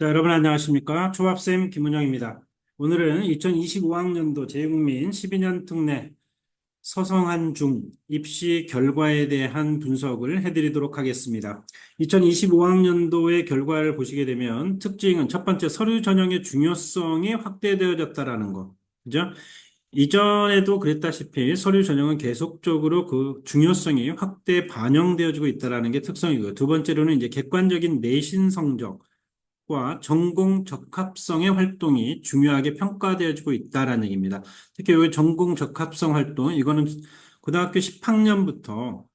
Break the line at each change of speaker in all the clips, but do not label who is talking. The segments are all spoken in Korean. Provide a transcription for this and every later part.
자, 여러분 안녕하십니까? 초밥쌤 김은영입니다. 오늘은 2025학년도 재국민 12년 특례 서성한 중 입시 결과에 대한 분석을 해드리도록 하겠습니다. 2025학년도의 결과를 보시게 되면 특징은 첫 번째 서류 전형의 중요성이 확대되어졌다라는 거. 그죠? 이전에도 그랬다시피 서류 전형은 계속적으로 그 중요성이 확대 반영되어지고 있다라는 게 특성이고요. 두 번째로는 이제 객관적인 내신 성적, 과 전공 적합성의 활동이 중요하게 평가되어지고 있다라는 얘기입니다. 특히 이 전공 적합성 활동, 이거는 고등학교 10학년부터,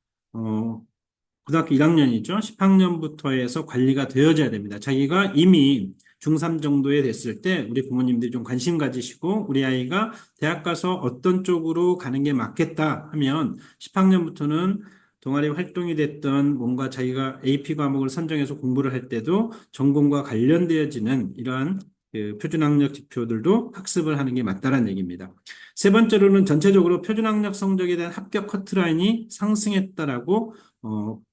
고등학교 1학년이죠. 10학년부터 해서 관리가 되어져야 됩니다. 자기가 이미 중3 정도에 됐을 때 우리 부모님들이 좀 관심 가지시고 우리 아이가 대학 가서 어떤 쪽으로 가는 게 맞겠다 하면 10학년부터는 동아리 활동이 됐던 뭔가 자기가 AP 과목을 선정해서 공부를 할 때도 전공과 관련되어지는 이러한 그 표준학력 지표들도 학습을 하는 게 맞다라는 얘기입니다. 세 번째로는 전체적으로 표준학력 성적에 대한 합격 커트라인이 상승했다라고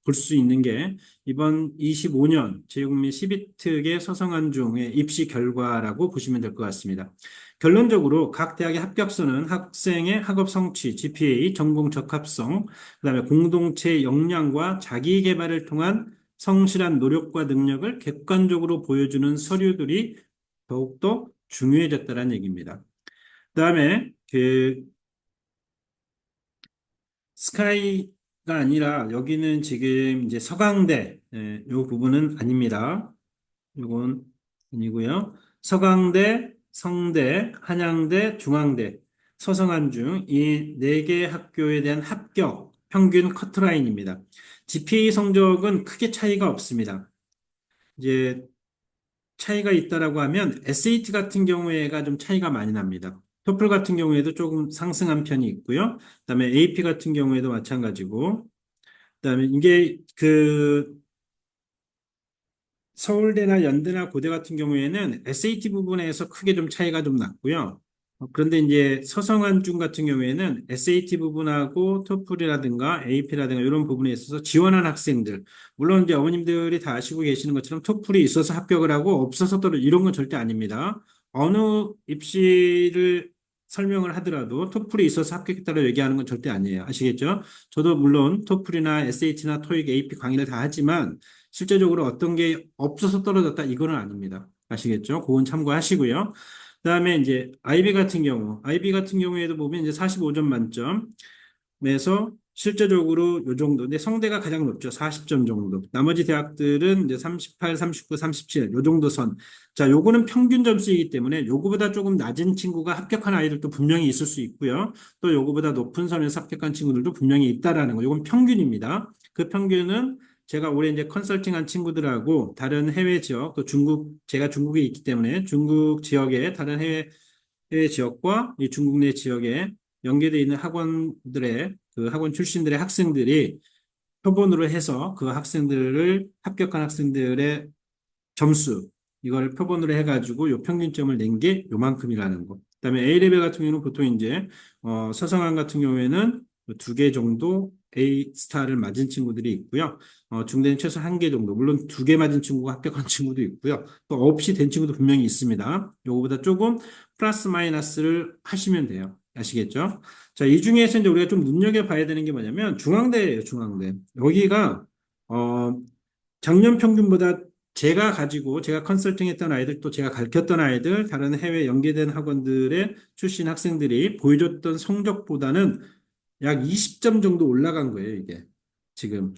볼 수 있는 게 이번 25년 재국민 12특의 서성한 중의 입시 결과라고 보시면 될 것 같습니다. 결론적으로 각 대학의 합격수는 학생의 학업 성취, GPA, 전공 적합성, 그다음에 공동체 역량과 자기 개발을 통한 성실한 노력과 능력을 객관적으로 보여주는 서류들이 더욱더 중요해졌다는 얘기입니다. 그다음에 그 스카이가 아니라 여기는 지금 이제 서강대 요 부분은 아닙니다. 요건 아니고요. 서강대, 성대, 한양대, 중앙대, 서성한 중 이 네 개 학교에 대한 합격 평균 커트라인입니다. GPA 성적은 크게 차이가 없습니다. 이제 차이가 있다라고 하면 SAT 같은 경우에가 좀 차이가 많이 납니다. 토플 같은 경우에도 조금 상승한 편이 있고요. 그다음에 AP 같은 경우에도 마찬가지고, 그다음에 이게 그 서울대나 연대나 고대 같은 경우에는 SAT 부분에서 크게 좀 차이가 좀 났고요. 그런데 이제 서성한중 같은 경우에는 SAT 부분하고 토플이라든가 AP라든가 이런 부분에 있어서 지원한 학생들, 물론 이제 어머님들이 다 아시고 계시는 것처럼 토플이 있어서 합격을 하고 없어서 떨어 이런 건 절대 아닙니다. 어느 입시를 설명을 하더라도 토플이 있어서 합격했다고 얘기하는 건 절대 아니에요. 아시겠죠? 저도 물론 토플이나 SAT나 토익, AP 강의를 다 하지만 실제적으로 어떤 게 없어서 떨어졌다 이거는 아닙니다. 아시겠죠? 그건 참고하시고요. 그다음에 이제 IB 같은 경우에도 보면 이제 45점 만점에서 실제적으로 요 정도. 근데 성대가 가장 높죠. 40점 정도. 나머지 대학들은 이제 38, 39, 37, 요 정도 선. 자, 요거는 평균 점수이기 때문에 요거보다 조금 낮은 친구가 합격한 아이들도 분명히 있을 수 있고요. 또 요거보다 높은 선에서 합격한 친구들도 분명히 있다라는 거. 요건 평균입니다. 그 평균은 제가 올해 이제 컨설팅한 친구들하고 다른 해외 지역, 또 중국, 제가 중국에 있기 때문에 중국 지역의 다른 해외 지역과 이 중국 내 지역에 연계되어 있는 학원들의 그 학원 출신들의 학생들이 표본으로 해서 그 학생들을 합격한 학생들의 점수 이걸 표본으로 해가지고 요 평균점을 낸 게 요만큼이라는 거. 그다음에 A레벨 같은 경우는 보통 이제 서성한 같은 경우에는 두 개 정도 A 스타를 맞은 친구들이 있고요. 중대는 최소 한 개 정도. 물론 두 개 맞은 친구가 합격한 친구도 있고요. 또 없이 된 친구도 분명히 있습니다. 요거보다 조금 플러스 마이너스를 하시면 돼요. 아시겠죠? 자, 이 중에서 이제 우리가 좀 눈여겨봐야 되는 게 뭐냐면 중앙대예요, 중앙대. 여기가 어, 작년 평균보다 제가 컨설팅 했던 아이들, 또 제가 가르쳤던 아이들, 다른 해외 연계된 학원들의 출신 학생들이 보여줬던 성적보다는 약 20점 정도 올라간 거예요, 이게. 지금,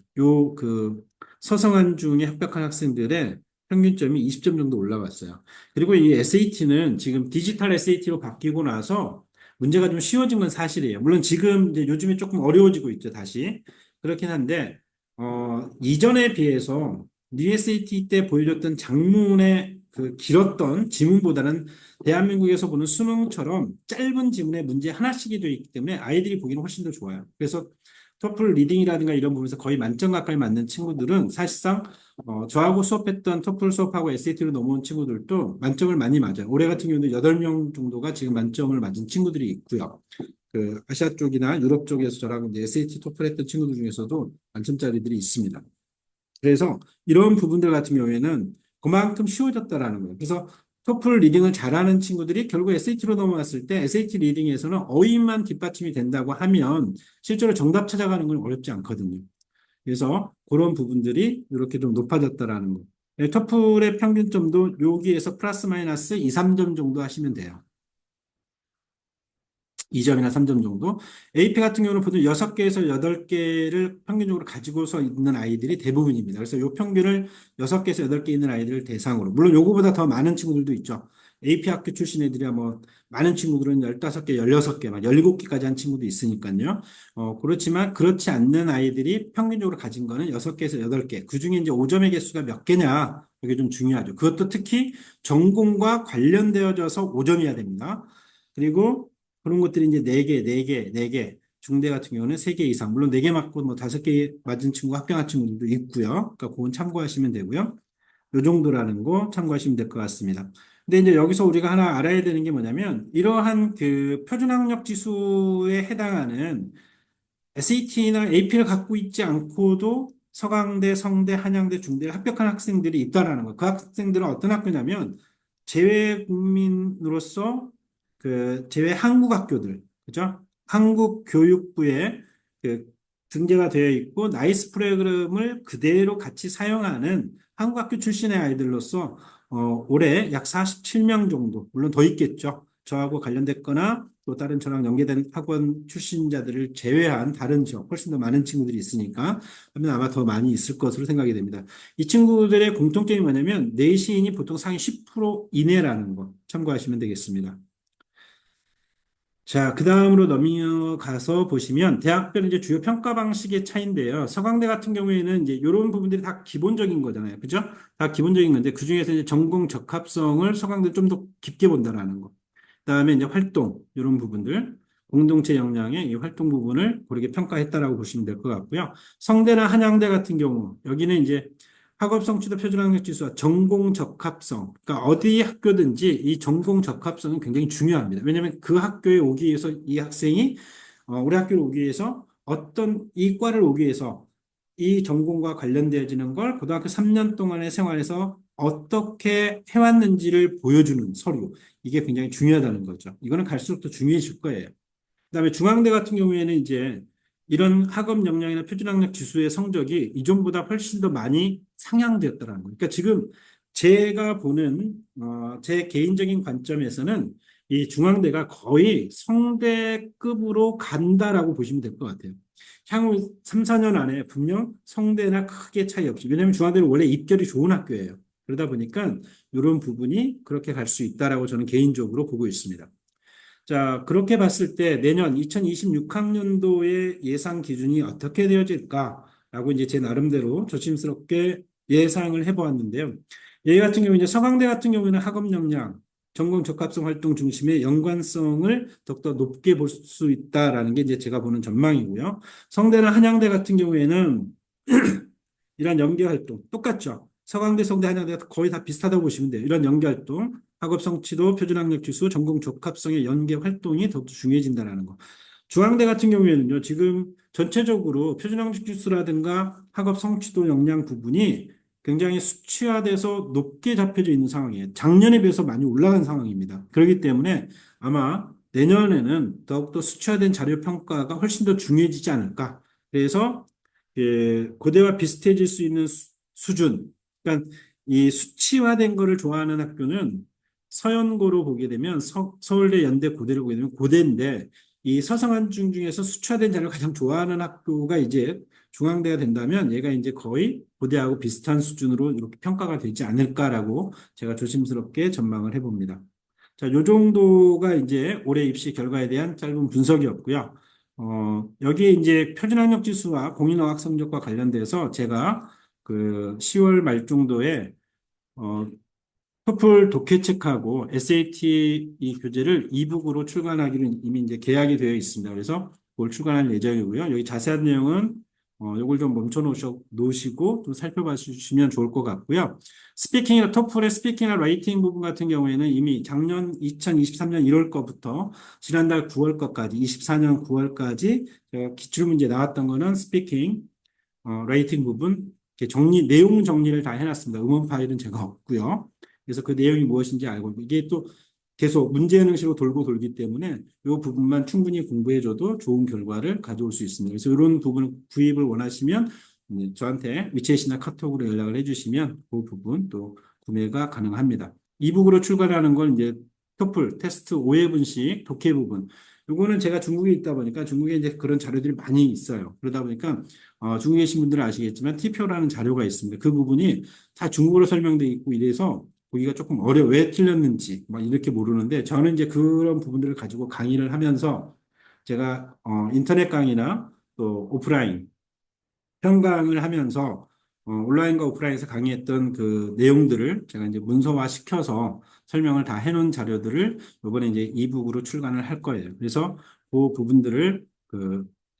서성한 중에 합격한 학생들의 평균점이 20점 정도 올라갔어요. 그리고 이 SAT는 지금 디지털 SAT로 바뀌고 나서 문제가 좀 쉬워진 건 사실이에요. 물론 지금 이제 요즘에 조금 어려워지고 있죠, 다시. 그렇긴 한데, 이전에 비해서 USAT 때 보여줬던 장문의 그 길었던 지문보다는 대한민국에서 보는 수능처럼 짧은 지문에 문제 하나씩이 되어 있기 때문에 아이들이 보기는 훨씬 더 좋아요. 그래서 토플 리딩이라든가 이런 부분에서 거의 만점 가까이 맞는 친구들은 사실상 저하고 수업했던 토플 수업하고 SAT로 넘어온 친구들도 만점을 많이 맞아요. 올해 같은 경우는 8명 정도가 지금 만점을 맞은 친구들이 있고요. 그 아시아 쪽이나 유럽 쪽에서 저랑 이제 SAT 토플 했던 친구들 중에서도 만점짜리들이 있습니다. 그래서 이런 부분들 같은 경우에는 그만큼 쉬워졌다라는 거예요. 그래서 토플 리딩을 잘하는 친구들이 결국 SAT로 넘어왔을 때 SAT 리딩에서는 어휘만 뒷받침이 된다고 하면 실제로 정답 찾아가는 건 어렵지 않거든요. 그래서 그런 부분들이 이렇게 좀 높아졌다라는 거. 네, 토플의 평균점도 여기에서 플러스 마이너스 2, 3점 정도 하시면 돼요. 2점이나 3점 정도. AP 같은 경우는 보통 6개에서 8개를 평균적으로 가지고서 있는 아이들이 대부분입니다. 그래서 요 평균을 6개에서 8개 있는 아이들을 대상으로. 물론 요거보다 더 많은 친구들도 있죠. AP 학교 출신 애들이야 뭐 많은 친구들은 15개, 16개, 막 17개까지 한 친구도 있으니까요. 그렇지만 그렇지 않는 아이들이 평균적으로 가진 거는 6개에서 8개. 그중에 이제 5점의 개수가 몇 개냐. 이게 좀 중요하죠. 그것도 특히 전공과 관련되어져서 5점이어야 됩니다. 그리고 그런 것들이 이제 4개, 4개, 4개. 중대 같은 경우는 3개 이상. 물론 4개 맞고 뭐 5개 맞은 친구, 합격한 친구들도 있고요. 그러니까 그건 참고하시면 되고요. 요 정도라는 거 참고하시면 될 것 같습니다. 근데 이제 여기서 우리가 하나 알아야 되는 게 뭐냐면 이러한 그 표준학력 지수에 해당하는 SAT나 AP를 갖고 있지 않고도 서강대, 성대, 한양대, 중대를 합격한 학생들이 있다라는 거예요. 그 학생들은 어떤 학교냐면 재외국민으로서 그 재외 한국 학교들, 그죠? 한국교육부에 그 등재가 되어 있고 나이스 프로그램을 그대로 같이 사용하는 한국 학교 출신의 아이들로서 올해 약 47명 정도, 물론 더 있겠죠. 저하고 관련됐거나 또 다른 저랑 연계된 학원 출신자들을 제외한 다른 지역, 훨씬 더 많은 친구들이 있으니까 하면 아마 더 많이 있을 것으로 생각이 됩니다. 이 친구들의 공통점이 뭐냐면 내신이 보통 상위 10% 이내라는 거 참고하시면 되겠습니다. 자, 그 다음으로 넘어가서 보시면 대학별 이제 주요 평가 방식의 차이인데요. 서강대 같은 경우에는 이제 이런 부분들이 다 기본적인 거잖아요. 그죠? 다 기본적인 건데 그중에서 이제 전공 적합성을 서강대 좀 더 깊게 본다라는 거. 그다음에 이제 활동 이런 부분들 공동체 역량의 이 활동 부분을 고르게 평가했다라고 보시면 될 것 같고요. 성대나 한양대 같은 경우 여기는 이제 학업 성취도 표준학력 지수와 전공 적합성 그러니까 어디 학교든지 이 전공 적합성은 굉장히 중요합니다. 왜냐하면 그 학교에 오기 위해서 이 학생이 우리 학교로 오기 위해서 어떤 이과를 오기 위해서 이 전공과 관련되어지는 걸 고등학교 3년 동안의 생활에서 어떻게 해왔는지를 보여주는 서류. 이게 굉장히 중요하다는 거죠. 이거는 갈수록 더 중요해질 거예요. 그다음에 중앙대 같은 경우에는 이제 이런 학업 역량이나 표준학력 지수의 성적이 이전보다 훨씬 더 많이 상향되었다는 거예요. 그러니까 지금 제가 보는 제 개인적인 관점에서는 이 중앙대가 거의 성대급으로 간다라고 보시면 될 것 같아요. 향후 3, 4년 안에 분명 성대나 크게 차이 없이 왜냐하면 중앙대는 원래 입결이 좋은 학교예요. 그러다 보니까 이런 부분이 그렇게 갈 수 있다라고 저는 개인적으로 보고 있습니다. 자, 그렇게 봤을 때 내년 2026학년도의 예상 기준이 어떻게 되어질까라고 이제 제 나름대로 조심스럽게 예상을 해보았는데요. 얘 같은 경우 이제 서강대 같은 경우에는 학업 역량, 전공 적합성 활동 중심의 연관성을 더욱더 높게 볼 수 있다라는 게 이제 제가 보는 전망이고요. 성대나 한양대 같은 경우에는 이런 연계 활동 똑같죠. 서강대, 성대, 한양대가 거의 다 비슷하다고 보시면 돼요. 이런 연계 활동, 학업 성취도, 표준학력 지수, 전공 적합성의 연계 활동이 더욱 중요해진다는 거. 중앙대 같은 경우에는요, 지금 전체적으로 표준학력 지수라든가 학업 성취도 역량 부분이 굉장히 수치화돼서 높게 잡혀져 있는 상황이에요. 작년에 비해서 많이 올라간 상황입니다. 그렇기 때문에 아마 내년에는 더욱더 수치화된 자료 평가가 훨씬 더 중요해지지 않을까. 그래서 고대와 비슷해질 수 있는 수준. 그러니까 이 수치화된 거를 좋아하는 학교는 서연고로 보게 되면 서울대, 연대, 고대를 보게 되면 고대인데 이 서성한중 중에서 수치화된 자료를 가장 좋아하는 학교가 이제 중앙대가 된다면 얘가 이제 거의 고대하고 비슷한 수준으로 이렇게 평가가 되지 않을까라고 제가 조심스럽게 전망을 해봅니다. 자, 요 정도가 이제 올해 입시 결과에 대한 짧은 분석이었고요. 여기에 이제 표준학력 지수와 공인어학 성적과 관련돼서 제가 그 10월 말 정도에 어, 토플 독해책하고 SAT 이 교재를 이북으로 출간하기는 이미 이제 계약이 되어 있습니다. 그래서 그걸 출간할 예정이고요. 여기 자세한 내용은 요걸 좀 놓으시고 좀 살펴봐 주시면 좋을 것 같고요. 스피킹이나 토플의 스피킹이나 라이팅 부분 같은 경우에는 이미 작년 2023년 1월 거부터 지난달 9월 거까지 24년 9월까지 제가 기출문제 나왔던 거는 스피킹, 라이팅 부분 이렇게 내용 정리를 다 해놨습니다. 음원 파일은 제가 없고요. 그래서 그 내용이 무엇인지 알고 이게 또 계속 문제는 식으로 돌고 돌기 때문에 이 부분만 충분히 공부해줘도 좋은 결과를 가져올 수 있습니다. 그래서 이런 부분 구입을 원하시면 저한테 위챗이나 카톡으로 연락을 해주시면 그 부분 또 구매가 가능합니다. 이북으로 출간하는 건 이제 토플 테스트 5회분씩 독해 부분. 요거는 제가 중국에 있다 보니까 중국에 이제 그런 자료들이 많이 있어요. 그러다 보니까 중국에 계신 분들은 아시겠지만 T표라는 자료가 있습니다. 그 부분이 다 중국어로 설명되어 있고 이래서 보기가 조금 왜 틀렸는지 막 이렇게 모르는데 저는 이제 그런 부분들을 가지고 강의를 하면서 제가 인터넷 강의나 또 오프라인 현강을 하면서 온라인과 오프라인에서 강의했던 그 내용들을 제가 이제 문서화 시켜서 설명을 다 해놓은 자료들을 이번에 이제 이북으로 출간을 할 거예요. 그래서 그 부분들을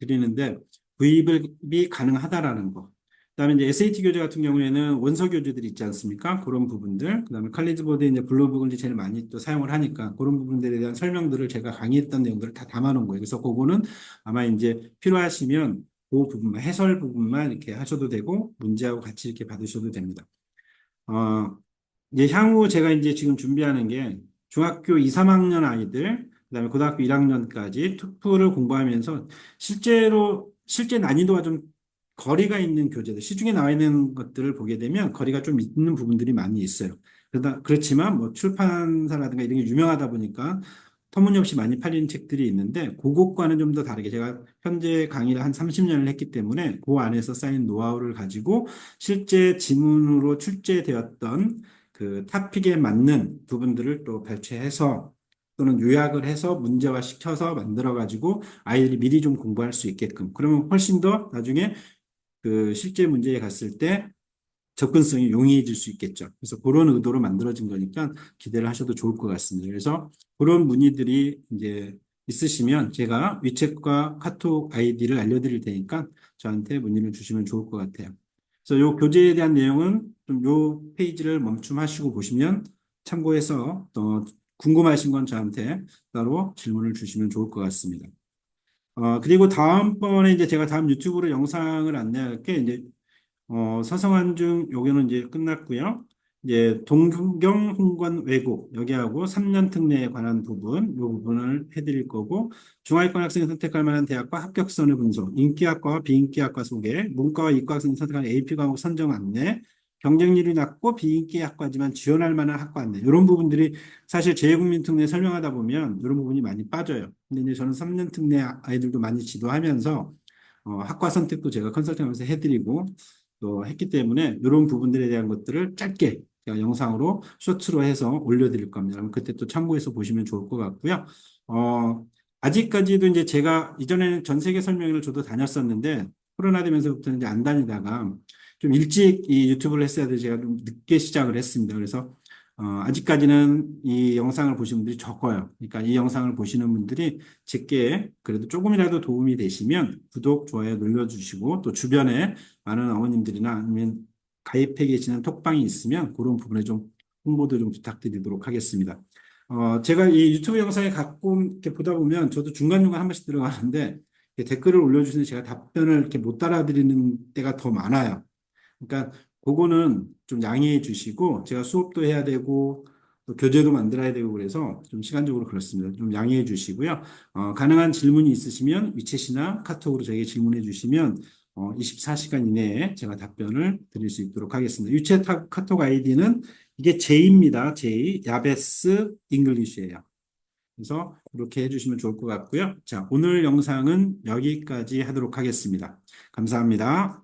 드리는데 구입이 가능하다라는 거. 그다음에 이제 SAT 교재 같은 경우에는 원서 교재들이 있지 않습니까? 그런 부분들. 그다음에 칼리지보드에 이제 블로그를 제일 많이 또 사용을 하니까 그런 부분들에 대한 설명들을 제가 강의했던 내용들을 다 담아놓은 거예요. 그래서 그거는 아마 이제 필요하시면 그 부분만, 해설 부분만 이렇게 하셔도 되고, 문제하고 같이 이렇게 받으셔도 됩니다. 어, 이제 향후 제가 이제 지금 준비하는 게 중학교 2, 3학년 아이들, 그다음에 고등학교 1학년까지 투프를 공부하면서 실제 난이도와 좀 거리가 있는 교재들, 시중에 나와 있는 것들을 보게 되면 거리가 좀 있는 부분들이 많이 있어요. 그렇지만 뭐 출판사라든가 이런 게 유명하다 보니까 터무니없이 많이 팔리는 책들이 있는데 그것과는 좀 더 다르게 제가 현재 강의를 한 30년을 했기 때문에 그 안에서 쌓인 노하우를 가지고 실제 지문으로 출제되었던 그 토픽에 맞는 부분들을 또 발췌해서 또는 요약을 해서 문제화 시켜서 만들어 가지고 아이들이 미리 좀 공부할 수 있게끔 그러면 훨씬 더 나중에 그 실제 문제에 갔을 때 접근성이 용이해질 수 있겠죠. 그래서 그런 의도로 만들어진 거니까 기대를 하셔도 좋을 것 같습니다. 그래서 그런 문의들이 이제 있으시면 제가 위챗과 카톡 아이디를 알려드릴 테니까 저한테 문의를 주시면 좋을 것 같아요. 그래서 요 교재에 대한 내용은 좀 요 페이지를 멈춤하시고 보시면 참고해서 또 궁금하신 건 저한테 따로 질문을 주시면 좋을 것 같습니다. 그리고 다음번에 이제 제가 다음 유튜브로 영상을 안내할 게 이제 서성한중 요거는 이제 끝났고요. 이제 동경 홍관 왜곡 여기하고 3년 특례에 관한 부분 요 부분을 해드릴 거고 중하위권 학생이 선택할 만한 대학과 합격선의 분석, 인기학과와 비인기학과 소개, 문과와 이과 학생이 선택하는 AP 과목 선정 안내, 경쟁률이 낮고 비인기 학과지만 지원할 만한 학과 안내 이런 부분들이 사실 재외국민 특례 설명하다 보면 이런 부분이 많이 빠져요. 근데 이제 저는 3년 특례 아이들도 많이 지도하면서 학과 선택도 제가 컨설팅하면서 해드리고 또 했기 때문에 이런 부분들에 대한 것들을 짧게 제가 영상으로 쇼츠로 해서 올려드릴 겁니다. 그럼 그때 또 참고해서 보시면 좋을 것 같고요. 아직까지도 이제 제가 이전에는 전 세계 설명회를 저도 다녔었는데 코로나 되면서부터 이제 안 다니다가 좀 일찍 이 유튜브를 했어야 돼 제가 좀 늦게 시작을 했습니다. 그래서 아직까지는 이 영상을 보시는 분들이 적어요. 그러니까 이 영상을 보시는 분들이 제게 그래도 조금이라도 도움이 되시면 구독, 좋아요 눌러주시고 또 주변에 많은 어머님들이나 아니면 가입해 계시는 톡방이 있으면 그런 부분에 좀 홍보도 좀 부탁드리도록 하겠습니다. 제가 이 유튜브 영상에 가끔 이렇게 보다 보면 저도 중간중간 한 번씩 들어가는데 이렇게 댓글을 올려주시는데 제가 답변을 이렇게 못 따라드리는 때가 더 많아요. 그러니까 그거는 좀 양해해 주시고 제가 수업도 해야 되고 또 교재도 만들어야 되고 그래서 좀 시간적으로 그렇습니다. 좀 양해해 주시고요. 가능한 질문이 있으시면 위챗이나 카톡으로 저에게 질문해 주시면 24시간 이내에 제가 답변을 드릴 수 있도록 하겠습니다. 위챗 카톡 아이디는 이게 J입니다. J, 야베스 잉글리쉬예요. 그래서 그렇게 해주시면 좋을 것 같고요. 자, 오늘 영상은 여기까지 하도록 하겠습니다. 감사합니다.